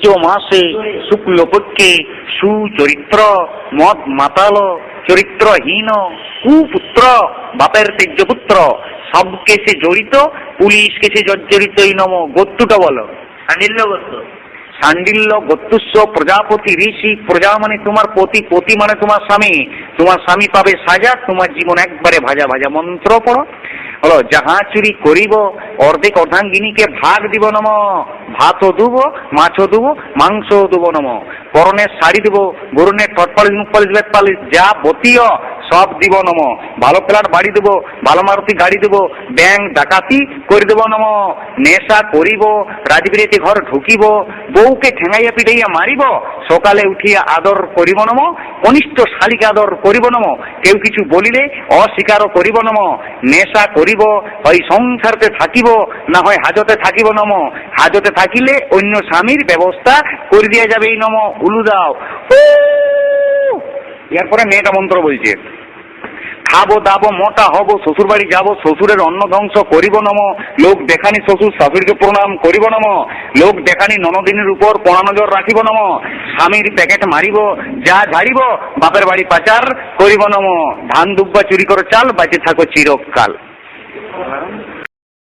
মাসে শুক্লপক্ষে সুচরিত্র মদ মাতাল চরিত্রহীন কুপুত্র বাপের তেজ্যপুত্র সব কেসে জড়িত পুলিশ কেসে জর্জরিতই নম। গোত্রটা বলো। সান্ডিল্য গোত্র। সান্ডিল্য গোত্রস্ব প্রজাপতি ঋষি। প্রজা মানে তোমার পতি, পতি মানে তোমার স্বামী। তোমার স্বামী পাবে সাজা, তোমার জীবন একবারে ভাজা ভাজা। মন্ত্র পড়ো। হলো যাহা চুরি করিব অর্ধেক অর্ধাঙ্গিনীকে ভাগ দিব নম। ভাতও দেব, মাছও দেব, মাংসও দেব নম। পরনের শাড়ি দেবো, গরুনের ঠট পালিশ মুখ পালিশ বেত পালিশ যা বতীয় সব দিব নম। ভালো প্লাট বাড়ি দেবো, ভালো মারুতি গাড়ি দেবো, ব্যাংক ডাকাতি করে দেব নম। নেশা করিব, রাজবিরেতে ঘর ঢুকিব, বউকে ঠেঙাইয়া পিটাইয়া মারিব, সকালে উঠিয়া আদর করিব নম। কনিষ্ঠ শালিকে আদর করিব নম। কেউ কিছু বলিলে অস্বীকারও করিব নম। নেশা করিব, হয় সংসারতে থাকিব, না হয় হাজতে থাকিব নম। হাজতে থাকিলে অন্য স্বামীর ব্যবস্থা করে দিয়া যাবে এই নম। উলু দাও। এরপরে মেয়েটা মন্ত্র বলছে, খাবো দাবো মোটা হব, শ্বশুর বাড়ি যাবো, শ্বশুরের অন্ন ধ্বংস করিব নম। লোক দেখানি শ্বশুর শাশুড়িকে প্রণাম করিব নম। লোক দেখানি ননদিনের উপর কড়া নজর রাখিব নম। স্বামীর প্যাকেট মারিব, যা ঝাড়িব বাপের বাড়ি পাচার করিব নম। ধান দুব্বা চুরি করে চাল, বাঁচে থাকো চিরকাল।